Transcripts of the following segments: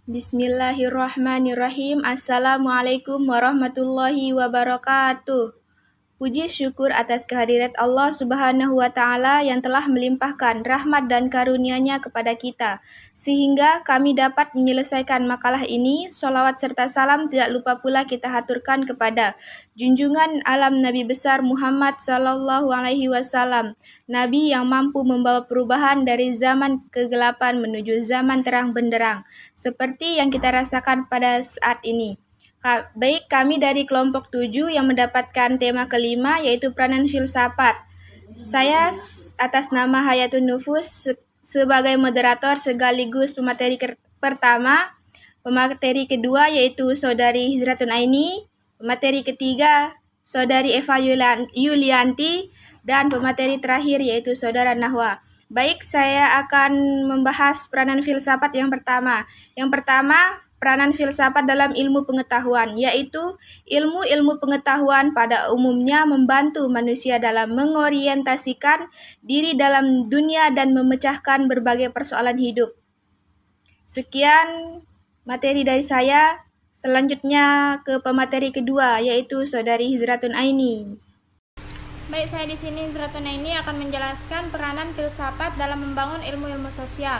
Bismillahirrahmanirrahim. Assalamualaikum warahmatullahi wabarakatuh. Puji syukur atas kehadirat Allah Subhanahu wa Ta'ala yang telah melimpahkan rahmat dan karunia-Nya kepada kita, sehingga kami dapat menyelesaikan makalah ini. Sholawat serta salam tidak lupa pula kita haturkan kepada junjungan alam Nabi besar Muhammad Sallallahu Alaihi Wasallam, Nabi yang mampu membawa perubahan dari zaman kegelapan menuju zaman terang benderang, seperti yang kita rasakan pada saat ini. Baik, kami dari kelompok 7 yang mendapatkan tema kelima, yaitu peranan filsafat. Saya atas nama Hayatun Nufus sebagai moderator sekaligus pemateri pertama, pemateri kedua yaitu Saudari Hizratun Aini, pemateri ketiga Saudari Eva Yulianti, dan pemateri terakhir yaitu Saudara Nahwa. Baik, saya akan membahas peranan filsafat yang pertama. Yang pertama, peranan filsafat dalam ilmu pengetahuan, yaitu ilmu-ilmu pengetahuan pada umumnya membantu manusia dalam mengorientasikan diri dalam dunia dan memecahkan berbagai persoalan hidup. Sekian materi dari saya. Selanjutnya ke pemateri kedua, yaitu Saudari Hizratun Aini. Baik, saya di sini Hizratun Aini akan menjelaskan peranan filsafat dalam membangun ilmu-ilmu sosial.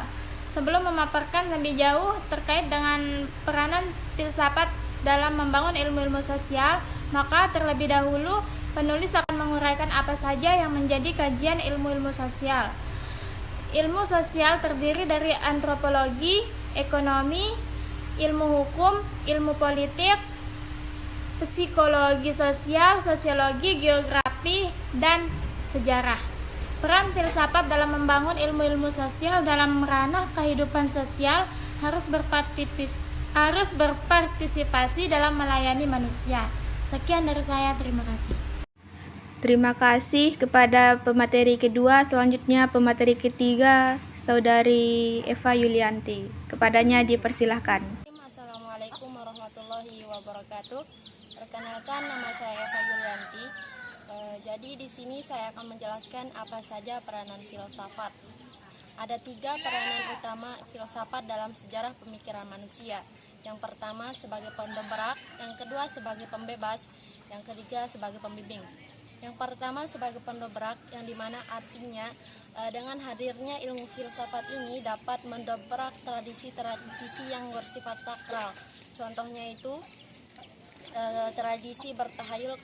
Sebelum memaparkan lebih jauh terkait dengan peranan filsafat dalam membangun ilmu-ilmu sosial, maka terlebih dahulu penulis akan menguraikan apa saja yang menjadi kajian ilmu-ilmu sosial. Ilmu sosial terdiri dari antropologi, ekonomi, ilmu hukum, ilmu politik, psikologi sosial, sosiologi, geografi, dan sejarah. Peran filsafat dalam membangun ilmu-ilmu sosial dalam ranah kehidupan sosial harus berpartisipasi dalam melayani manusia. Sekian dari saya, terima kasih. Terima kasih kepada pemateri kedua. Selanjutnya pemateri ketiga, Saudari Eva Yulianti. Kepadanya dipersilahkan. Assalamualaikum warahmatullahi wabarakatuh. Perkenalkan, nama saya Eva Yulianti. Jadi di sini saya akan menjelaskan apa saja peranan filsafat. Ada 3 peranan utama filsafat dalam sejarah pemikiran manusia. Yang pertama sebagai pendobrak, yang kedua sebagai pembebas, yang ketiga sebagai pembimbing. Yang pertama sebagai pendobrak, yang dimana artinya dengan hadirnya ilmu filsafat ini dapat mendobrak tradisi-tradisi yang bersifat sakral. Contohnya itu tradisi bertahayul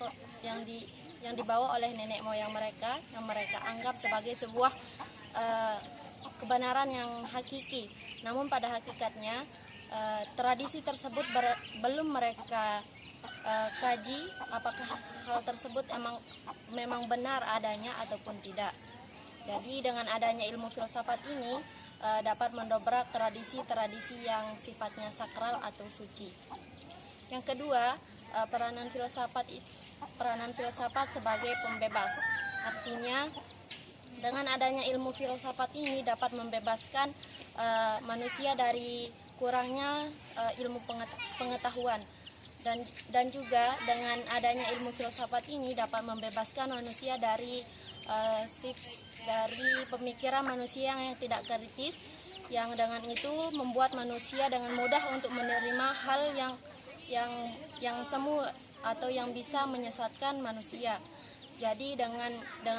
yang dibawa oleh nenek moyang mereka, yang mereka anggap sebagai sebuah kebenaran yang hakiki. Namun pada hakikatnya tradisi tersebut belum mereka kaji apakah hal tersebut memang benar adanya ataupun tidak. Jadi dengan adanya ilmu filsafat ini dapat mendobrak tradisi-tradisi yang sifatnya sakral atau suci. Yang kedua, peranan filsafat sebagai pembebas. Artinya dengan adanya ilmu filsafat ini dapat membebaskan manusia dari kurangnya ilmu pengetahuan, dan juga dengan adanya ilmu filsafat ini dapat membebaskan manusia dari pemikiran manusia yang tidak kritis, yang dengan itu membuat manusia dengan mudah untuk menerima hal yang semu atau yang bisa menyesatkan manusia. Jadi dengan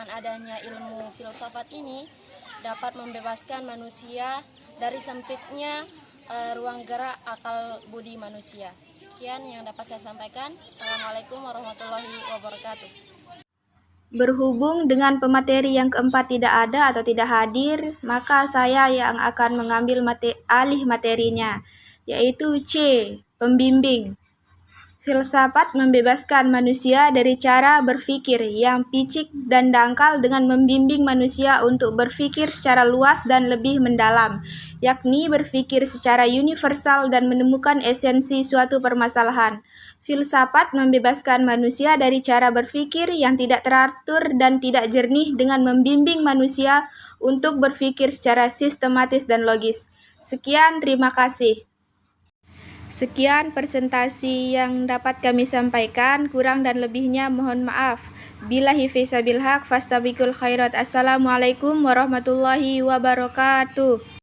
adanya ilmu filsafat ini dapat membebaskan manusia dari sempitnya ruang gerak akal budi manusia. Sekian yang dapat saya sampaikan. Assalamualaikum warahmatullahi wabarakatuh. Berhubung dengan pemateri yang keempat tidak ada atau tidak hadir, maka saya yang akan mengambil alih materinya, yaitu C, pembimbing. Filsafat membebaskan manusia dari cara berpikir yang picik dan dangkal dengan membimbing manusia untuk berpikir secara luas dan lebih mendalam, yakni berpikir secara universal dan menemukan esensi suatu permasalahan. Filsafat membebaskan manusia dari cara berpikir yang tidak teratur dan tidak jernih dengan membimbing manusia untuk berpikir secara sistematis dan logis. Sekian, terima kasih. Sekian presentasi yang dapat kami sampaikan, kurang dan lebihnya mohon maaf. Billahi fisabil haq fastabiqul khairat. Assalamualaikum warahmatullahi wabarakatuh.